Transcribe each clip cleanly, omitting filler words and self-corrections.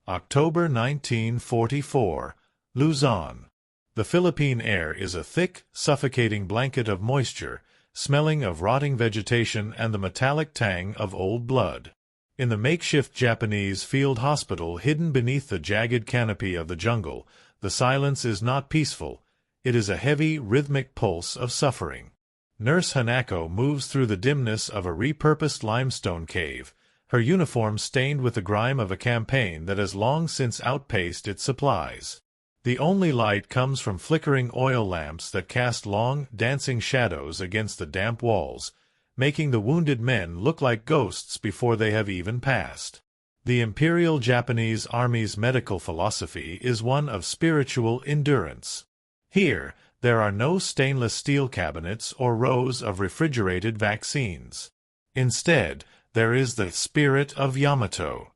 October 1944, Luzon. The Philippine air is a thick, suffocating blanket of moisture, smelling of rotting vegetation and the metallic tang of old blood. In the makeshift Japanese field hospital hidden beneath the jagged canopy of the jungle, the silence is not peaceful. It is a heavy, rhythmic pulse of suffering. Nurse Hanako moves through the dimness of a repurposed limestone cave, her uniform stained with the grime of a campaign that has long since outpaced its supplies. The only light comes from flickering oil lamps that cast long, dancing shadows against the damp walls, making the wounded men look like ghosts before they have even passed. The Imperial Japanese Army's medical philosophy is one of spiritual endurance. Here, there are no stainless steel cabinets or rows of refrigerated vaccines. Instead, there is the spirit of Yamato.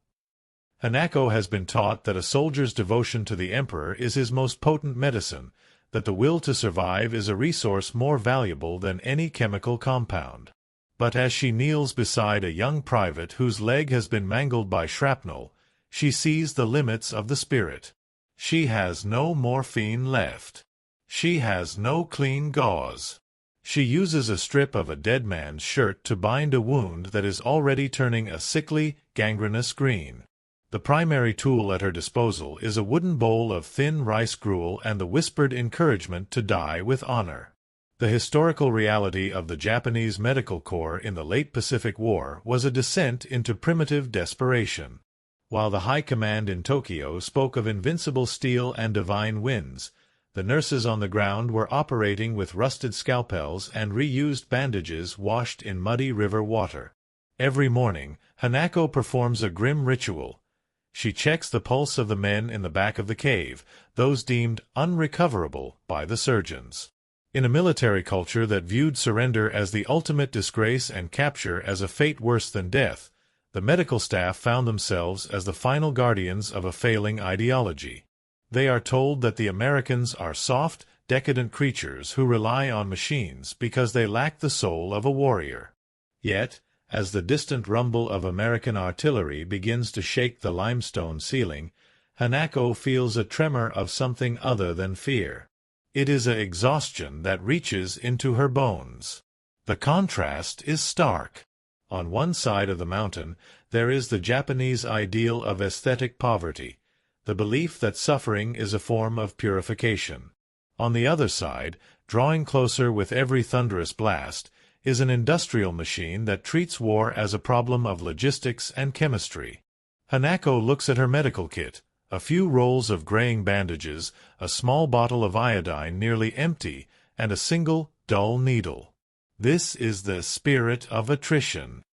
Hanako has been taught that a soldier's devotion to the emperor is his most potent medicine, that the will to survive is a resource more valuable than any chemical compound. But as she kneels beside a young private whose leg has been mangled by shrapnel, she sees the limits of the spirit. She has no morphine left. She has no clean gauze. She uses a strip of a dead man's shirt to bind a wound that is already turning a sickly, gangrenous green. The primary tool at her disposal is a wooden bowl of thin rice gruel and the whispered encouragement to die with honor. The historical reality of the Japanese Medical Corps in the late Pacific War was a descent into primitive desperation. While the High Command in Tokyo spoke of invincible steel and divine winds, the nurses on the ground were operating with rusted scalpels and reused bandages washed in muddy river water. Every morning, Hanako performs a grim ritual. She checks the pulse of the men in the back of the cave, those deemed unrecoverable by the surgeons. In a military culture that viewed surrender as the ultimate disgrace and capture as a fate worse than death, the medical staff found themselves as the final guardians of a failing ideology. They are told that the Americans are soft, decadent creatures who rely on machines because they lack the soul of a warrior. Yet, as the distant rumble of American artillery begins to shake the limestone ceiling, Hanako feels a tremor of something other than fear. It is an exhaustion that reaches into her bones. The contrast is stark. On one side of the mountain, there is the Japanese ideal of aesthetic poverty, the belief that suffering is a form of purification. On the other side, drawing closer with every thunderous blast, is an industrial machine that treats war as a problem of logistics and chemistry. Hanako looks at her medical kit, a few rolls of graying bandages, a small bottle of iodine nearly empty, and a single, dull needle. This is the spirit of attrition.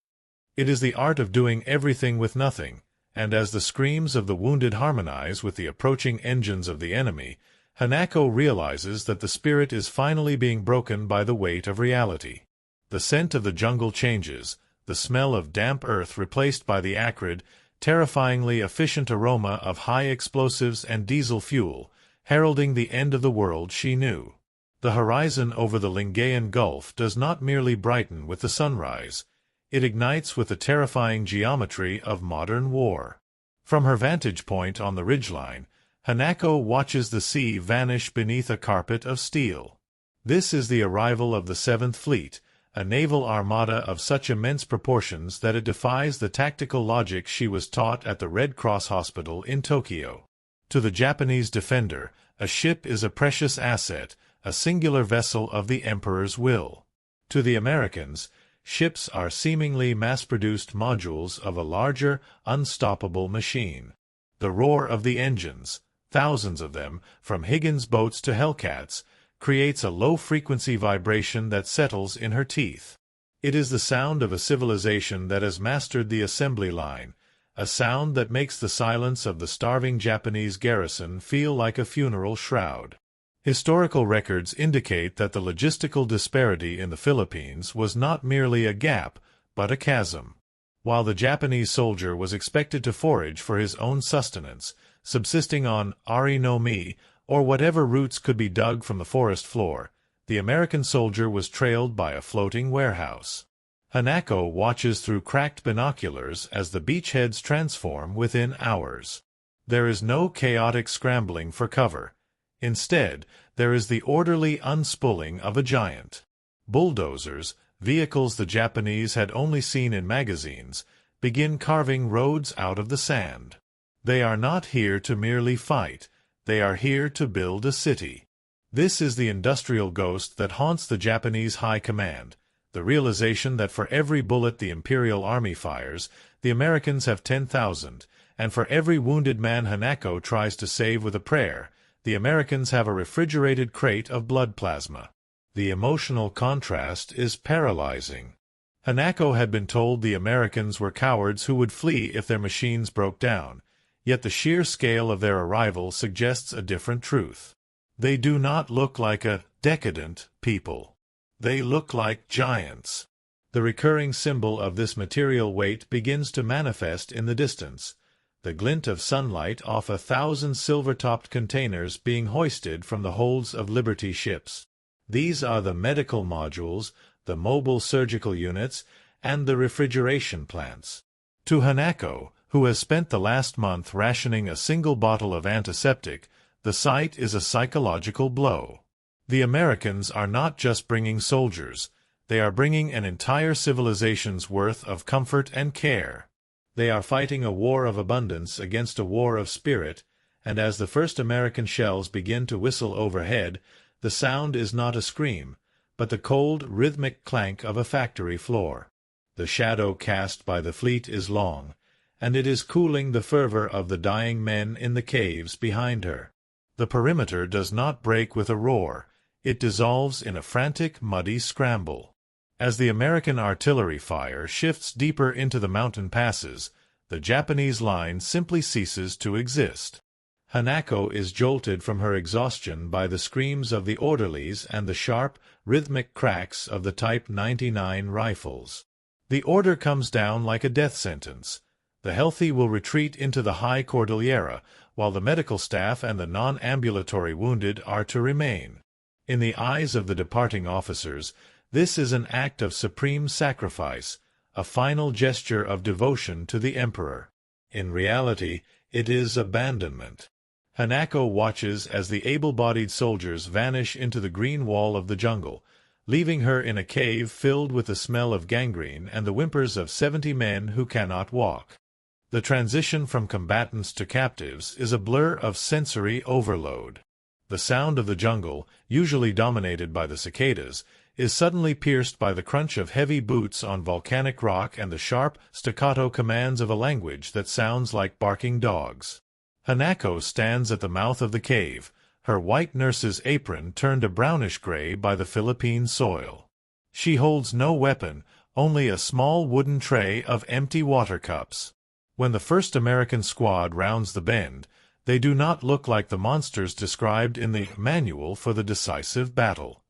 It is the art of doing everything with nothing, and as the screams of the wounded harmonize with the approaching engines of the enemy, Hanako realizes that the spirit is finally being broken by the weight of reality. The scent of the jungle changes, the smell of damp earth replaced by the acrid, terrifyingly efficient aroma of high explosives and diesel fuel, heralding the end of the world she knew. The horizon over the Lingayen Gulf does not merely brighten with the sunrise, it ignites with the terrifying geometry of modern war. From her vantage point on the ridgeline, Hanako watches the sea vanish beneath a carpet of steel. This is the arrival of the Seventh Fleet, a naval armada of such immense proportions that it defies the tactical logic she was taught at the Red Cross Hospital in Tokyo. To the Japanese defender, a ship is a precious asset, a singular vessel of the Emperor's will. To the Americans, ships are seemingly mass-produced modules of a larger, unstoppable machine. The roar of the engines, thousands of them, from Higgins boats to Hellcats, creates a low-frequency vibration that settles in her teeth. It is the sound of a civilization that has mastered the assembly line, a sound that makes the silence of the starving Japanese garrison feel like a funeral shroud. Historical records indicate that the logistical disparity in the Philippines was not merely a gap, but a chasm. While the Japanese soldier was expected to forage for his own sustenance, subsisting on ari no mi, or whatever roots could be dug from the forest floor, the American soldier was trailed by a floating warehouse. Hanako watches through cracked binoculars as the beachheads transform within hours. There is no chaotic scrambling for cover. Instead, there is the orderly unspooling of a giant. Bulldozers, vehicles the Japanese had only seen in magazines, begin carving roads out of the sand. They are not here to merely fight. They are here to build a city. This is the industrial ghost that haunts the Japanese high command, the realization that for every bullet the Imperial Army fires, the Americans have 10,000, and for every wounded man Hanako tries to save with a prayer, the Americans have a refrigerated crate of blood plasma. The emotional contrast is paralyzing. Hanako had been told the Americans were cowards who would flee if their machines broke down, yet the sheer scale of their arrival suggests a different truth. They do not look like a decadent people. They look like giants. The recurring symbol of this material weight begins to manifest in the distance, the glint of sunlight off 1,000 silver-topped containers being hoisted from the holds of Liberty ships. These are the medical modules, the mobile surgical units, and the refrigeration plants. To Hanako, who has spent the last month rationing a single bottle of antiseptic, the sight is a psychological blow. The Americans are not just bringing soldiers, they are bringing an entire civilization's worth of comfort and care. They are fighting a war of abundance against a war of spirit, and as the first American shells begin to whistle overhead, the sound is not a scream, but the cold, rhythmic clank of a factory floor. The shadow cast by the fleet is long, and it is cooling the fervor of the dying men in the caves behind her. The perimeter does not break with a roar, it dissolves in a frantic, muddy scramble. As the American artillery fire shifts deeper into the mountain passes, the Japanese line simply ceases to exist. Hanako is jolted from her exhaustion by the screams of the orderlies and the sharp, rhythmic cracks of the Type 99 rifles. The order comes down like a death sentence. The healthy will retreat into the high Cordillera, while the medical staff and the non-ambulatory wounded are to remain. In the eyes of the departing officers, this is an act of supreme sacrifice, a final gesture of devotion to the Emperor. In reality, it is abandonment. Hanako watches as the able-bodied soldiers vanish into the green wall of the jungle, leaving her in a cave filled with the smell of gangrene and the whimpers of 70 men who cannot walk. The transition from combatants to captives is a blur of sensory overload. The sound of the jungle, usually dominated by the cicadas, is suddenly pierced by the crunch of heavy boots on volcanic rock and the sharp, staccato commands of a language that sounds like barking dogs. Hanako stands at the mouth of the cave, her white nurse's apron turned a brownish-gray by the Philippine soil. She holds no weapon, only a small wooden tray of empty water cups. When the first American squad rounds the bend, they do not look like the monsters described in the manual for the decisive battle.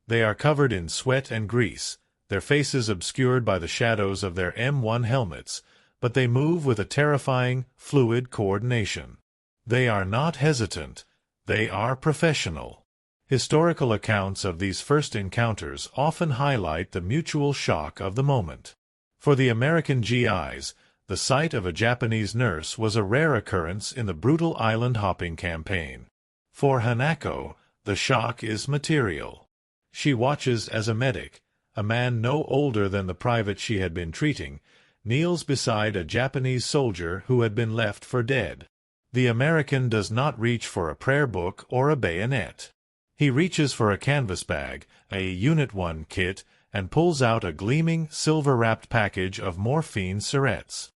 They are covered in sweat and grease, their faces obscured by the shadows of their M1 helmets, but they move with a terrifying, fluid coordination. They are not hesitant, they are professional. Historical accounts of these first encounters often highlight the mutual shock of the moment. For the American GIs, the sight of a Japanese nurse was a rare occurrence in the brutal island-hopping campaign. For Hanako, the shock is material. She watches as a medic, a man no older than the private she had been treating, kneels beside a Japanese soldier who had been left for dead. The American does not reach for a prayer book or a bayonet. He reaches for a canvas bag, a Unit 1 kit, and pulls out a gleaming, silver-wrapped package of morphine syrettes.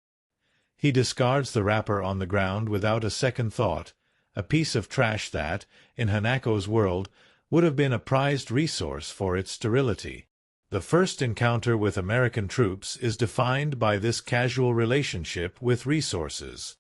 He discards the wrapper on the ground without a second thought, a piece of trash that, in Hanako's world, would have been a prized resource for its sterility. The first encounter with American troops is defined by this casual relationship with resources.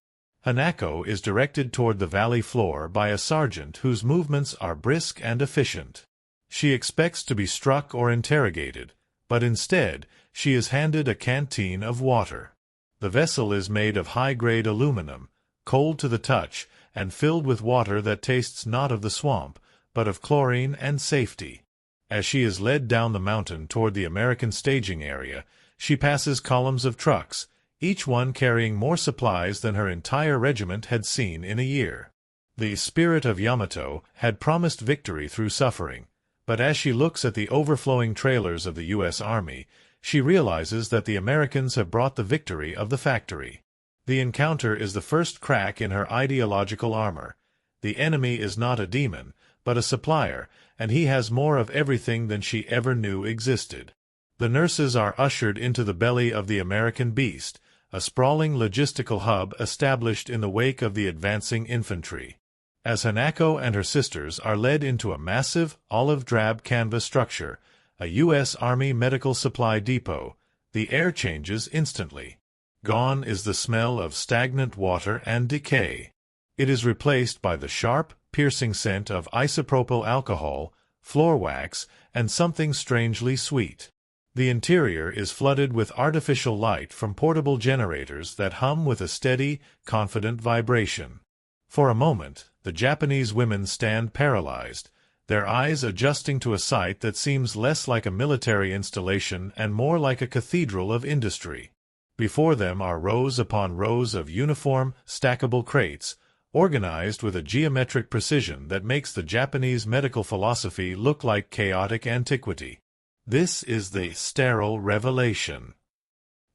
Hanako is directed toward the valley floor by a sergeant whose movements are brisk and efficient. She expects to be struck or interrogated, but instead she is handed a canteen of water. The vessel is made of high-grade aluminum, cold to the touch, and filled with water that tastes not of the swamp, but of chlorine and safety. As she is led down the mountain toward the American staging area, she passes columns of trucks, each one carrying more supplies than her entire regiment had seen in a year. The spirit of Yamato had promised victory through suffering, but as she looks at the overflowing trailers of the U.S. Army, she realizes that the Americans have brought the victory of the factory. The encounter is the first crack in her ideological armor. The enemy is not a demon, but a supplier, and he has more of everything than she ever knew existed. The nurses are ushered into the belly of the American beast, a sprawling logistical hub established in the wake of the advancing infantry. As Hanako and her sisters are led into a massive, olive-drab canvas structure, a U.S. Army medical supply depot, the air changes instantly. Gone is the smell of stagnant water and decay. It is replaced by the sharp, piercing scent of isopropyl alcohol, floor wax, and something strangely sweet. The interior is flooded with artificial light from portable generators that hum with a steady, confident vibration. For a moment, the Japanese women stand paralyzed, their eyes adjusting to a sight that seems less like a military installation and more like a cathedral of industry. Before them are rows upon rows of uniform, stackable crates, organized with a geometric precision that makes the Japanese medical philosophy look like chaotic antiquity. This is the sterile revelation.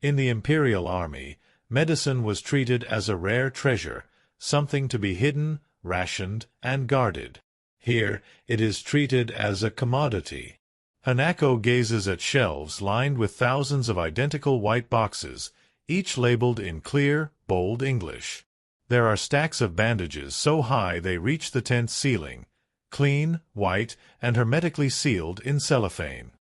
In the Imperial Army, medicine was treated as a rare treasure, something to be hidden, rationed, and guarded. Here, it is treated as a commodity. Hanako gazes at shelves lined with thousands of identical white boxes, each labeled in clear, bold English. There are stacks of bandages so high they reach the tent's ceiling, clean, white, and hermetically sealed in cellophane.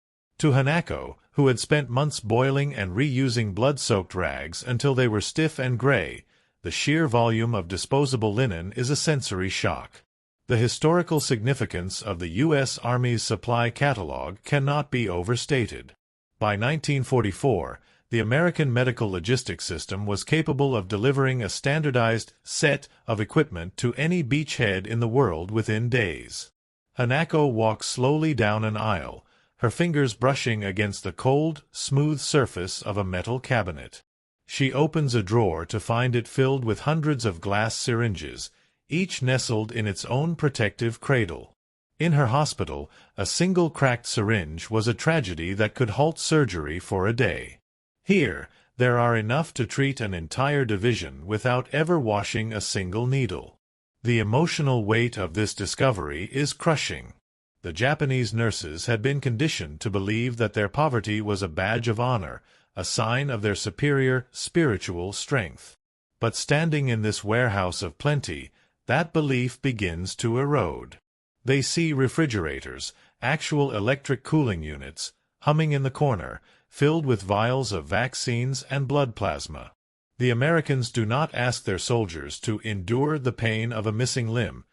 To Hanako, who had spent months boiling and reusing blood-soaked rags until they were stiff and gray, the sheer volume of disposable linen is a sensory shock. The historical significance of the U.S. Army's supply catalog cannot be overstated. By 1944, the American medical logistics system was capable of delivering a standardized set of equipment to any beachhead in the world within days. Hanako walks slowly down an aisle, her fingers brushing against the cold, smooth surface of a metal cabinet. She opens a drawer to find it filled with hundreds of glass syringes, each nestled in its own protective cradle. In her hospital, a single cracked syringe was a tragedy that could halt surgery for a day. Here, there are enough to treat an entire division without ever washing a single needle. The emotional weight of this discovery is crushing. The Japanese nurses had been conditioned to believe that their poverty was a badge of honor, a sign of their superior spiritual strength. But standing in this warehouse of plenty, that belief begins to erode. They see refrigerators, actual electric cooling units, humming in the corner, filled with vials of vaccines and blood plasma. The Americans do not ask their soldiers to endure the pain of a missing limb.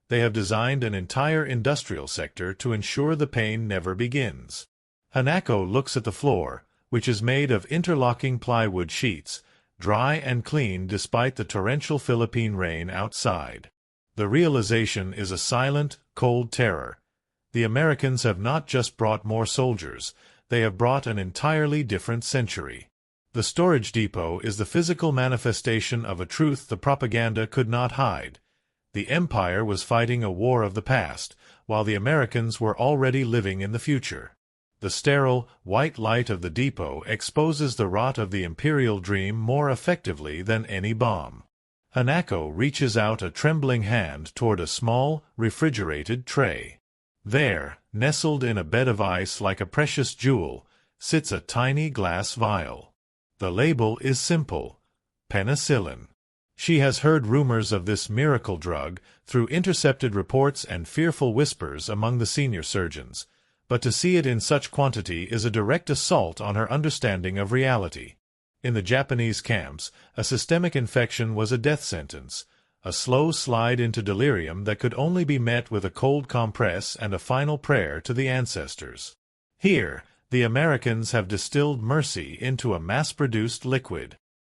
They have designed an entire industrial sector to ensure the pain never begins. Hanako looks at the floor, which is made of interlocking plywood sheets, dry and clean despite the torrential Philippine rain outside. The realization is a silent, cold terror. The Americans have not just brought more soldiers, they have brought an entirely different century. The storage depot is the physical manifestation of a truth the propaganda could not hide. The Empire was fighting a war of the past, while the Americans were already living in the future. The sterile, white light of the depot exposes the rot of the imperial dream more effectively than any bomb. Hanako reaches out a trembling hand toward a small, refrigerated tray. There, nestled in a bed of ice like a precious jewel, sits a tiny glass vial. The label is simple: penicillin. She has heard rumors of this miracle drug through intercepted reports and fearful whispers among the senior surgeons, but to see it in such quantity is a direct assault on her understanding of reality. In the Japanese camps, a systemic infection was a death sentence, a slow slide into delirium that could only be met with a cold compress and a final prayer to the ancestors. Here, the Americans have distilled mercy into a mass-produced liquid.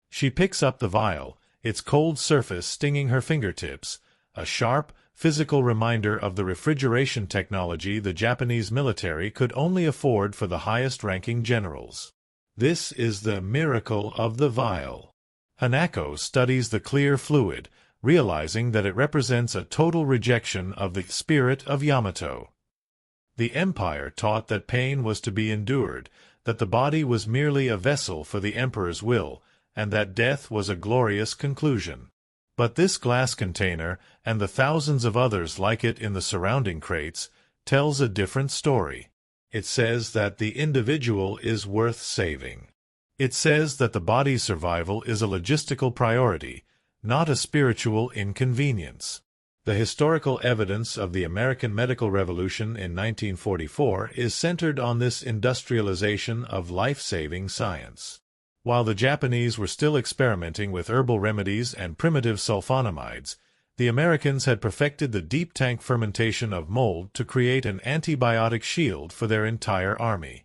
She picks up the vial, its cold surface stinging her fingertips, a sharp, physical reminder of the refrigeration technology the Japanese military could only afford for the highest-ranking generals. This is the miracle of the vial. Hanako studies the clear fluid, realizing that it represents a total rejection of the spirit of Yamato. The empire taught that pain was to be endured, that the body was merely a vessel for the emperor's will, and that death was a glorious conclusion. But this glass container, and the thousands of others like it in the surrounding crates, tells a different story. It says that the individual is worth saving. It says that the body's survival is a logistical priority, not a spiritual inconvenience. The historical evidence of the American medical revolution in 1944 is centered on this industrialization of life-saving science. While the Japanese were still experimenting with herbal remedies and primitive sulfonamides, the Americans had perfected the deep tank fermentation of mold to create an antibiotic shield for their entire army.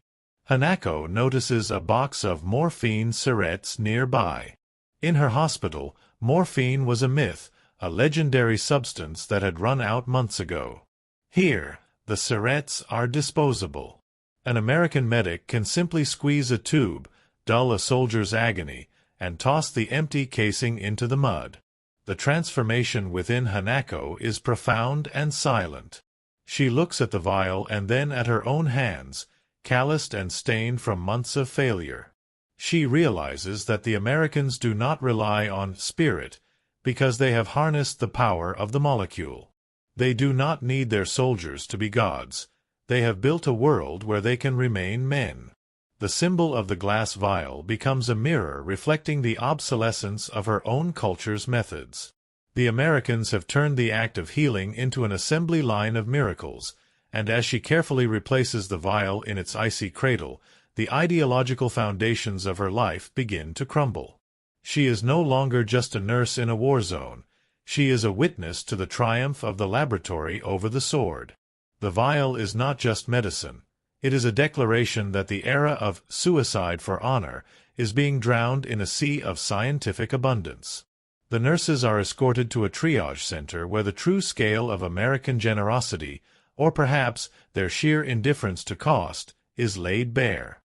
Hanako notices a box of morphine syrettes nearby. In her hospital, morphine was a myth, a legendary substance that had run out months ago. Here, the syrettes are disposable. An American medic can simply squeeze a tube, dull a soldier's agony, and toss the empty casing into the mud. The transformation within Hanako is profound and silent. She looks at the vial and then at her own hands, calloused and stained from months of failure. She realizes that the Americans do not rely on spirit, because they have harnessed the power of the molecule. They do not need their soldiers to be gods. They have built a world where they can remain men. The symbol of the glass vial becomes a mirror reflecting the obsolescence of her own culture's methods. The Americans have turned the act of healing into an assembly line of miracles, and as she carefully replaces the vial in its icy cradle, the ideological foundations of her life begin to crumble. She is no longer just a nurse in a war zone. She is a witness to the triumph of the laboratory over the sword. The vial is not just medicine. It is a declaration that the era of suicide for honor is being drowned in a sea of scientific abundance. The nurses are escorted to a triage center where the true scale of American generosity, or perhaps their sheer indifference to cost, is laid bare.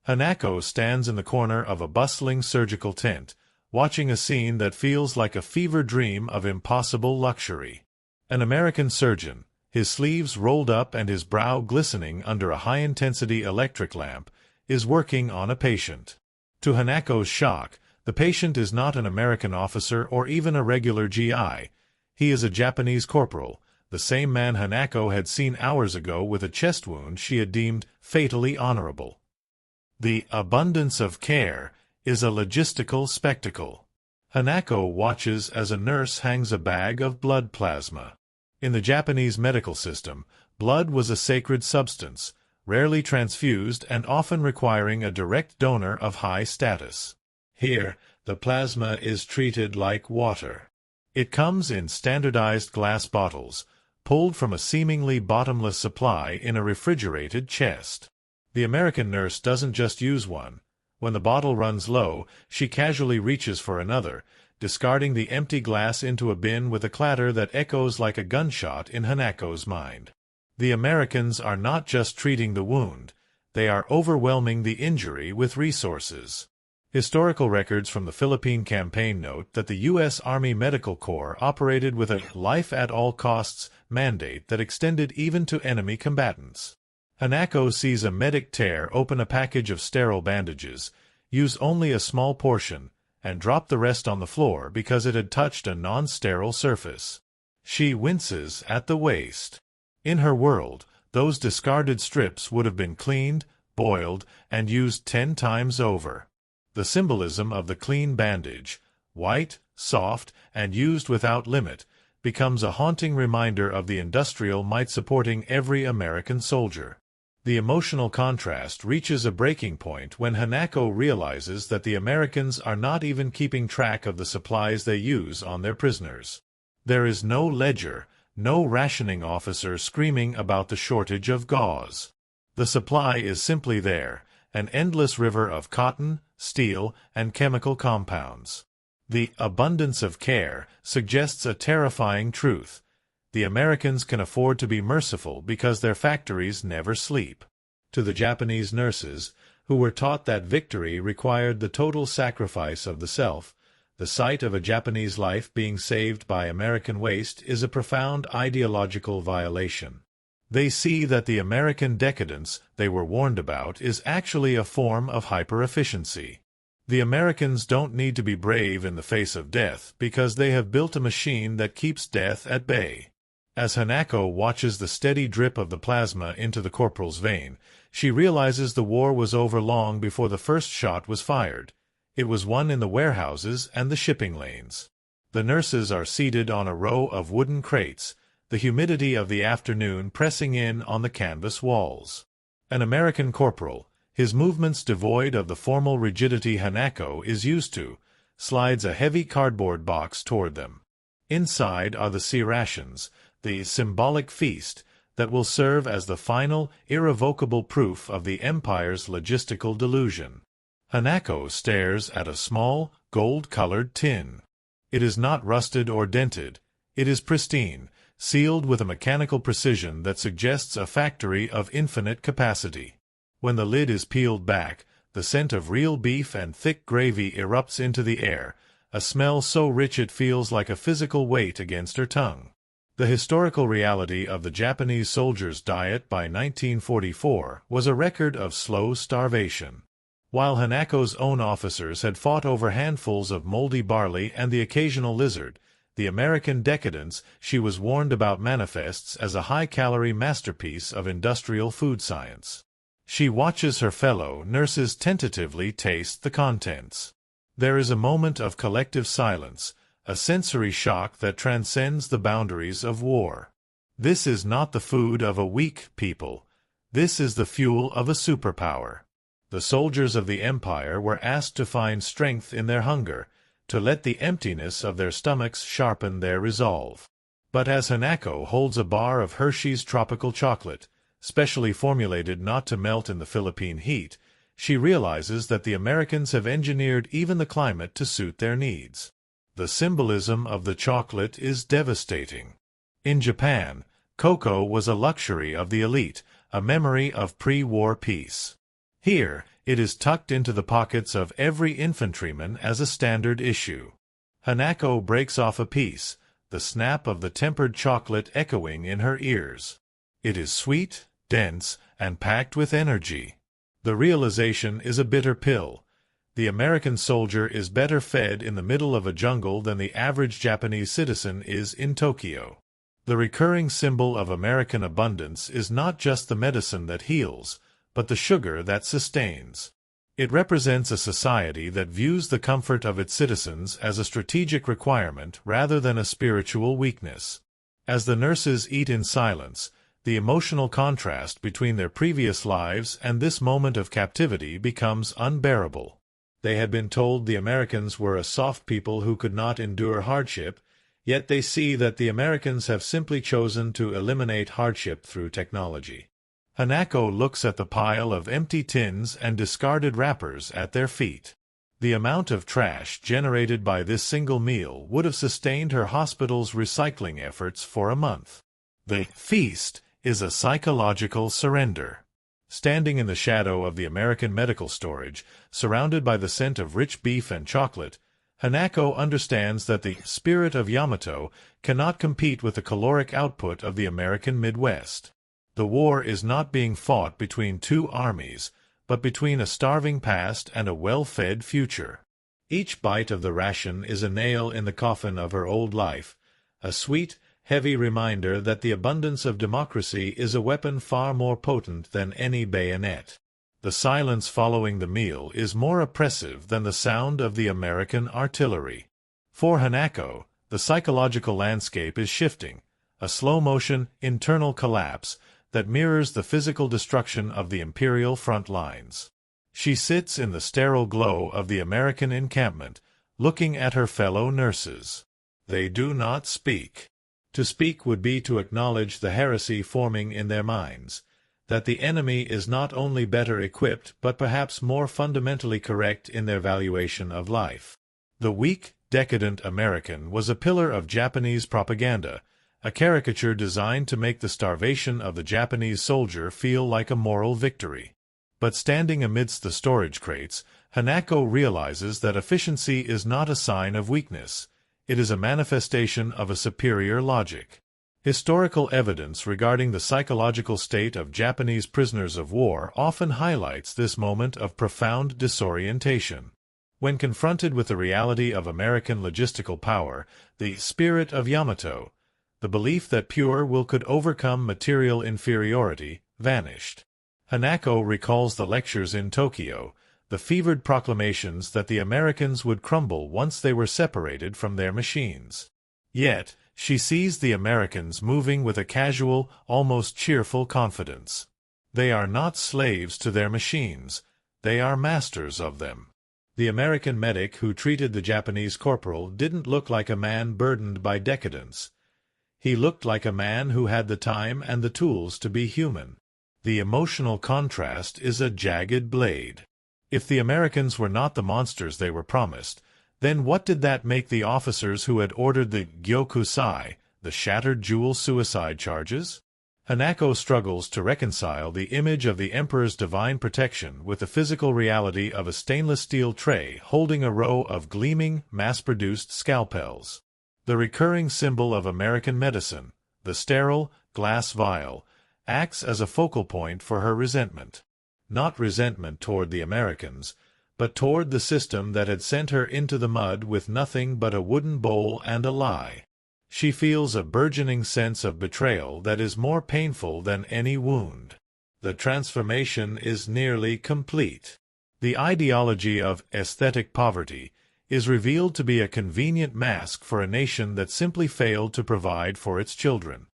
Hanako stands in the corner of a bustling surgical tent, watching a scene that feels like a fever dream of impossible luxury. An American surgeon, his sleeves rolled up and his brow glistening under a high-intensity electric lamp, is working on a patient. To Hanako's shock, the patient is not an American officer or even a regular GI. He is a Japanese corporal, the same man Hanako had seen hours ago with a chest wound she had deemed fatally honorable. The abundance of care is a logistical spectacle. Hanako watches as a nurse hangs a bag of blood plasma. In the Japanese medical system, blood was a sacred substance, rarely transfused and often requiring a direct donor of high status. Here, the plasma is treated like water. It comes in standardized glass bottles, pulled from a seemingly bottomless supply in a refrigerated chest. The American nurse doesn't just use one. When the bottle runs low, she casually reaches for another, discarding the empty glass into a bin with a clatter that echoes like a gunshot in Hanako's mind. The Americans are not just treating the wound, they are overwhelming the injury with resources. Historical records from the Philippine campaign note that the U.S. Army Medical Corps operated with a life-at-all-costs mandate that extended even to enemy combatants. Hanako sees a medic tear open a package of sterile bandages, use only a small portion, and drop the rest on the floor because it had touched a non-sterile surface. She winces at the waste. In her world, those discarded strips would have been cleaned, boiled, and used 10 times over. The symbolism of the clean bandage, white, soft, and used without limit, becomes a haunting reminder of the industrial might supporting every American soldier. The emotional contrast reaches a breaking point when Hanako realizes that the Americans are not even keeping track of the supplies they use on their prisoners. There is no ledger, no rationing officer screaming about the shortage of gauze. The supply is simply there, an endless river of cotton, steel, and chemical compounds. The abundance of care suggests a terrifying truth. The Americans can afford to be merciful because their factories never sleep. To the Japanese nurses, who were taught that victory required the total sacrifice of the self, The sight of a Japanese life being saved by American waste is a profound ideological violation. They see that the American decadence they were warned about is actually a form of hyper-efficiency. The Americans don't need to be brave in the face of death because they have built a machine that keeps death at bay. As Hanako watches the steady drip of the plasma into the corporal's vein, she realizes the war was over long before the first shot was fired. It was won in the warehouses and the shipping lanes. The nurses are seated on a row of wooden crates, the humidity of the afternoon pressing in on the canvas walls. An American corporal, his movements devoid of the formal rigidity Hanako is used to, slides a heavy cardboard box toward them. Inside are the sea rations, the symbolic feast that will serve as the final, irrevocable proof of the Empire's logistical delusion. Hanako stares at a small, gold-colored tin. It is not rusted or dented. It is pristine, sealed with a mechanical precision that suggests a factory of infinite capacity. When the lid is peeled back, the scent of real beef and thick gravy erupts into the air, a smell so rich it feels like a physical weight against her tongue. The historical reality of the Japanese soldiers' diet by 1944 was a record of slow starvation. While Hanako's own officers had fought over handfuls of moldy barley and the occasional lizard, the American decadence she was warned about manifests as a high-calorie masterpiece of industrial food science. She watches her fellow nurses tentatively taste the contents. There is a moment of collective silence, a sensory shock that transcends the boundaries of war. This is not the food of a weak people. This is the fuel of a superpower. The soldiers of the Empire were asked to find strength in their hunger, to let the emptiness of their stomachs sharpen their resolve. But as Hanako holds a bar of Hershey's tropical chocolate, specially formulated not to melt in the Philippine heat, she realizes that the Americans have engineered even the climate to suit their needs. The symbolism of the chocolate is devastating. In Japan, cocoa was a luxury of the elite, a memory of pre-war peace. Here, it is tucked into the pockets of every infantryman as a standard issue. Hanako breaks off a piece, the snap of the tempered chocolate echoing in her ears. It is sweet, dense, and packed with energy. The realization is a bitter pill. The American soldier is better fed in the middle of a jungle than the average Japanese citizen is in Tokyo. The recurring symbol of American abundance is not just the medicine that heals, but the sugar that sustains. It represents a society that views the comfort of its citizens as a strategic requirement rather than a spiritual weakness. As the nurses eat in silence, the emotional contrast between their previous lives and this moment of captivity becomes unbearable. They had been told the Americans were a soft people who could not endure hardship, yet they see that the Americans have simply chosen to eliminate hardship through technology. Hanako looks at the pile of empty tins and discarded wrappers at their feet. The amount of trash generated by this single meal would have sustained her hospital's recycling efforts for a month. The feast is a psychological surrender. Standing in the shadow of the American medical storage, surrounded by the scent of rich beef and chocolate, Hanako understands that the spirit of Yamato cannot compete with the caloric output of the American Midwest. The war is not being fought between two armies, but between a starving past and a well-fed future. Each bite of the ration is a nail in the coffin of her old life, a sweet, heavy reminder that the abundance of democracy is a weapon far more potent than any bayonet. The silence following the meal is more oppressive than the sound of the American artillery. For Hanako, the psychological landscape is shifting, a slow-motion, internal collapse that mirrors the physical destruction of the imperial front lines. She sits in the sterile glow of the American encampment, looking at her fellow nurses. They do not speak. To speak would be to acknowledge the heresy forming in their minds, that the enemy is not only better equipped but perhaps more fundamentally correct in their valuation of life. The weak, decadent American was a pillar of Japanese propaganda, a caricature designed to make the starvation of the Japanese soldier feel like a moral victory. But standing amidst the storage crates, Hanako realizes that efficiency is not a sign of weakness. It is a manifestation of a superior logic. Historical evidence regarding the psychological state of Japanese prisoners of war often highlights this moment of profound disorientation. When confronted with the reality of American logistical power, the spirit of Yamato, the belief that pure will could overcome material inferiority, vanished. Hanako recalls the lectures in Tokyo, the fevered proclamations that the Americans would crumble once they were separated from their machines. Yet, she sees the Americans moving with a casual, almost cheerful confidence. They are not slaves to their machines, they are masters of them. The American medic who treated the Japanese corporal didn't look like a man burdened by decadence. He looked like a man who had the time and the tools to be human. The emotional contrast is a jagged blade. If the Americans were not the monsters they were promised, then what did that make the officers who had ordered the Gyokusai, the shattered jewel suicide charges? Hanako struggles to reconcile the image of the Emperor's divine protection with the physical reality of a stainless steel tray holding a row of gleaming, mass-produced scalpels. The recurring symbol of American medicine, the sterile, glass vial, acts as a focal point for her resentment. Not resentment toward the Americans, but toward the system that had sent her into the mud with nothing but a wooden bowl and a lie. She feels a burgeoning sense of betrayal that is more painful than any wound. The transformation is nearly complete. The ideology of aesthetic poverty is revealed to be a convenient mask for a nation that simply failed to provide for its children.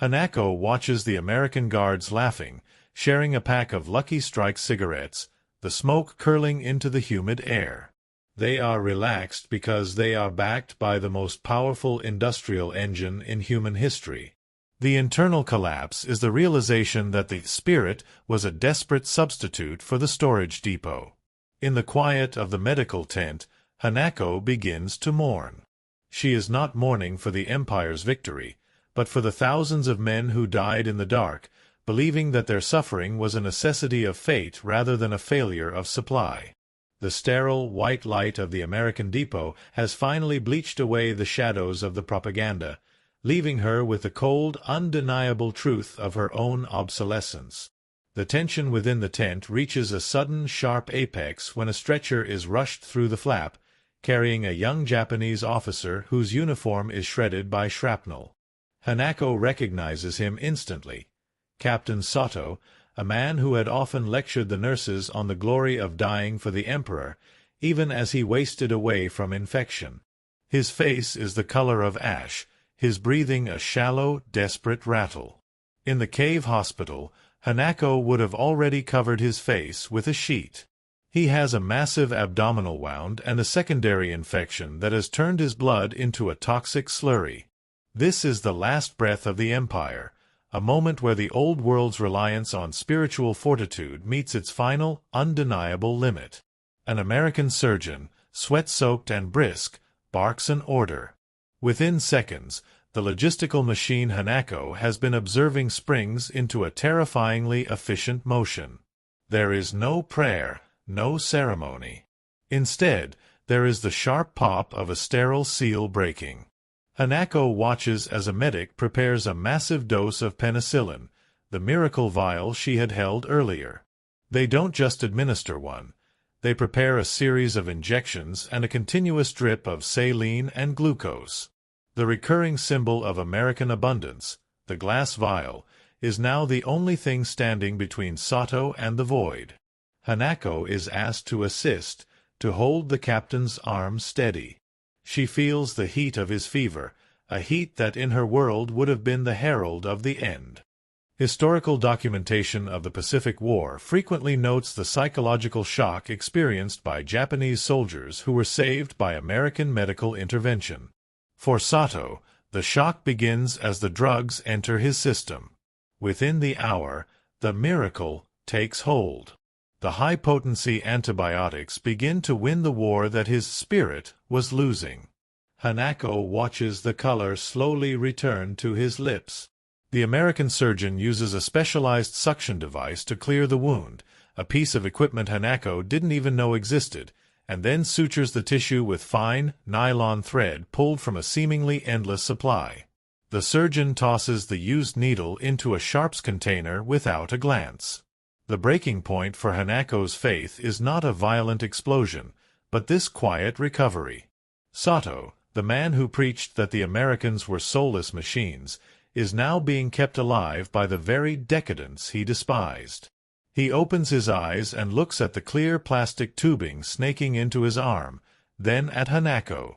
Hanako watches the American guards laughing, sharing a pack of Lucky Strike cigarettes, the smoke curling into the humid air. They are relaxed because they are backed by the most powerful industrial engine in human history. The internal collapse is the realization that the spirit was a desperate substitute for the storage depot. In the quiet of the medical tent, Hanako begins to mourn. She is not mourning for the Empire's victory, but for the thousands of men who died in the dark, believing that their suffering was a necessity of fate rather than a failure of supply. The sterile, white light of the American depot has finally bleached away the shadows of the propaganda, leaving her with the cold, undeniable truth of her own obsolescence. The tension within the tent reaches a sudden, sharp apex when a stretcher is rushed through the flap, carrying a young Japanese officer whose uniform is shredded by shrapnel. Hanako recognizes him instantly. Captain Sato, a man who had often lectured the nurses on the glory of dying for the Emperor, even as he wasted away from infection. His face is the color of ash, his breathing a shallow, desperate rattle. In the cave hospital, Hanako would have already covered his face with a sheet. He has a massive abdominal wound and a secondary infection that has turned his blood into a toxic slurry. This is the last breath of the Empire, a moment where the old world's reliance on spiritual fortitude meets its final, undeniable limit. An American surgeon, sweat-soaked and brisk, barks an order. Within seconds, the logistical machine Hanako has been observing springs into a terrifyingly efficient motion. There is no prayer, no ceremony. Instead, there is the sharp pop of a sterile seal breaking. Hanako watches as a medic prepares a massive dose of penicillin, the miracle vial she had held earlier. They don't just administer one. They prepare a series of injections and a continuous drip of saline and glucose. The recurring symbol of American abundance, the glass vial, is now the only thing standing between Sato and the void. Hanako is asked to assist, to hold the captain's arm steady. She feels the heat of his fever, a heat that in her world would have been the herald of the end. Historical documentation of the Pacific War frequently notes the psychological shock experienced by Japanese soldiers who were saved by American medical intervention. For Sato, the shock begins as the drugs enter his system. Within the hour, the miracle takes hold. The high-potency antibiotics begin to win the war that his spirit was losing. Hanako watches the color slowly return to his lips. The American surgeon uses a specialized suction device to clear the wound, a piece of equipment Hanako didn't even know existed, and then sutures the tissue with fine, nylon thread pulled from a seemingly endless supply. The surgeon tosses the used needle into a sharps container without a glance. The breaking point for Hanako's faith is not a violent explosion, but this quiet recovery. Sato, the man who preached that the Americans were soulless machines, is now being kept alive by the very decadence he despised. He opens his eyes and looks at the clear plastic tubing snaking into his arm, then at Hanako.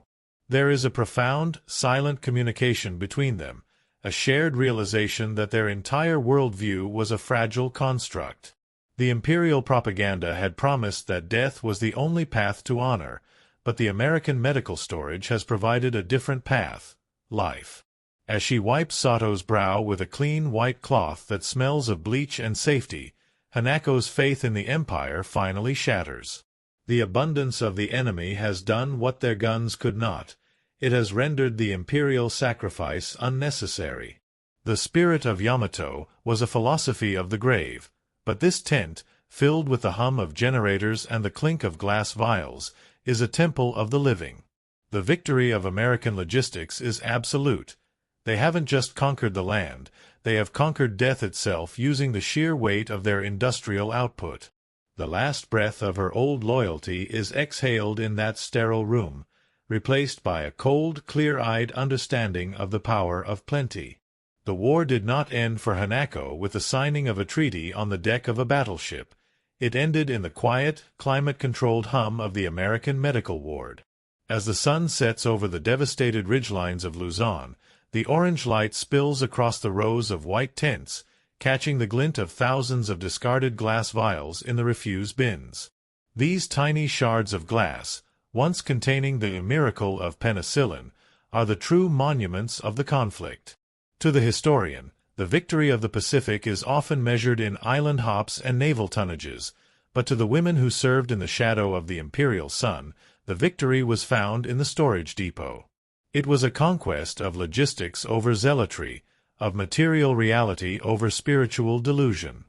There is a profound, silent communication between them, a shared realization that their entire worldview was a fragile construct. The imperial propaganda had promised that death was the only path to honor, but the American medical storage has provided a different path: life. As she wipes Sato's brow with a clean white cloth that smells of bleach and safety, Hanako's faith in the Empire finally shatters. The abundance of the enemy has done what their guns could not. It has rendered the imperial sacrifice unnecessary. The spirit of Yamato was a philosophy of the grave, but this tent, filled with the hum of generators and the clink of glass vials, is a temple of the living. The victory of American logistics is absolute. They haven't just conquered the land, they have conquered death itself using the sheer weight of their industrial output. The last breath of her old loyalty is exhaled in that sterile room, replaced by a cold, clear-eyed understanding of the power of plenty. The war did not end for Hanako with the signing of a treaty on the deck of a battleship. It ended in the quiet, climate-controlled hum of the American medical ward. As the sun sets over the devastated ridgelines of Luzon, the orange light spills across the rows of white tents, catching the glint of thousands of discarded glass vials in the refuse bins. These tiny shards of glass, once containing the miracle of penicillin, are the true monuments of the conflict. To the historian, the victory of the Pacific is often measured in island hops and naval tonnages, but to the women who served in the shadow of the imperial sun, the victory was found in the storage depot. It was a conquest of logistics over zealotry, of material reality over spiritual delusion.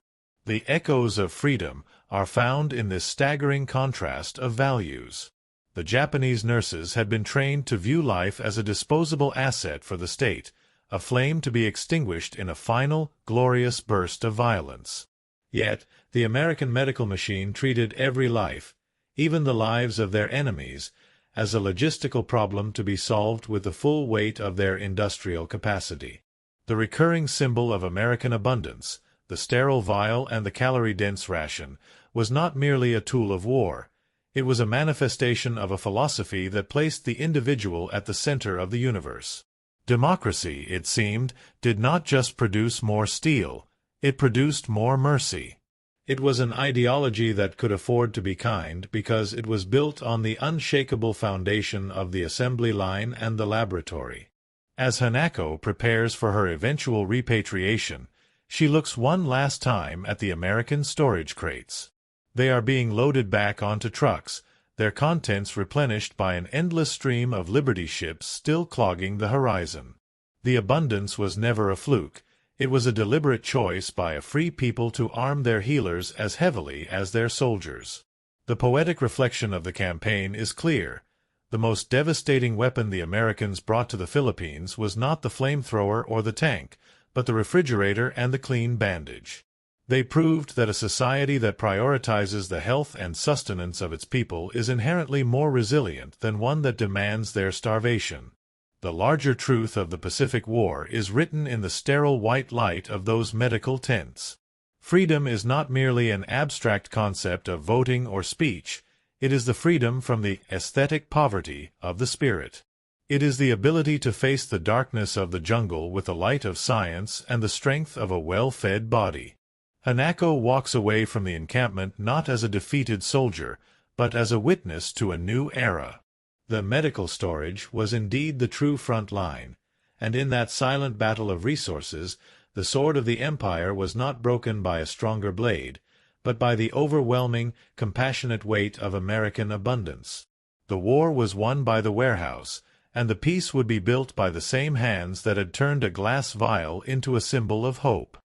The echoes of freedom are found in this staggering contrast of values. The Japanese nurses had been trained to view life as a disposable asset for the state, a flame to be extinguished in a final, glorious burst of violence. Yet, the American medical machine treated every life, even the lives of their enemies, as a logistical problem to be solved with the full weight of their industrial capacity. The recurring symbol of American abundance, the sterile vial and the calorie-dense ration, was not merely a tool of war. It was a manifestation of a philosophy that placed the individual at the center of the universe. Democracy, it seemed, did not just produce more steel, it produced more mercy. It was an ideology that could afford to be kind because it was built on the unshakable foundation of the assembly line and the laboratory. As Hanako prepares for her eventual repatriation, she looks one last time at the American storage crates. They are being loaded back onto trucks, their contents replenished by an endless stream of Liberty ships still clogging the horizon. The abundance was never a fluke. It was a deliberate choice by a free people to arm their healers as heavily as their soldiers. The poetic reflection of the campaign is clear. The most devastating weapon the Americans brought to the Philippines was not the flamethrower or the tank, but the refrigerator and the clean bandage. They proved that a society that prioritizes the health and sustenance of its people is inherently more resilient than one that demands their starvation. The larger truth of the Pacific War is written in the sterile white light of those medical tents. Freedom is not merely an abstract concept of voting or speech. It is the freedom from the aesthetic poverty of the spirit. It is the ability to face the darkness of the jungle with the light of science and the strength of a well-fed body. Hanako walks away from the encampment not as a defeated soldier, but as a witness to a new era. The medical storage was indeed the true front line, and in that silent battle of resources, the sword of the Empire was not broken by a stronger blade, but by the overwhelming, compassionate weight of American abundance. The war was won by the warehouse, and the peace would be built by the same hands that had turned a glass vial into a symbol of hope.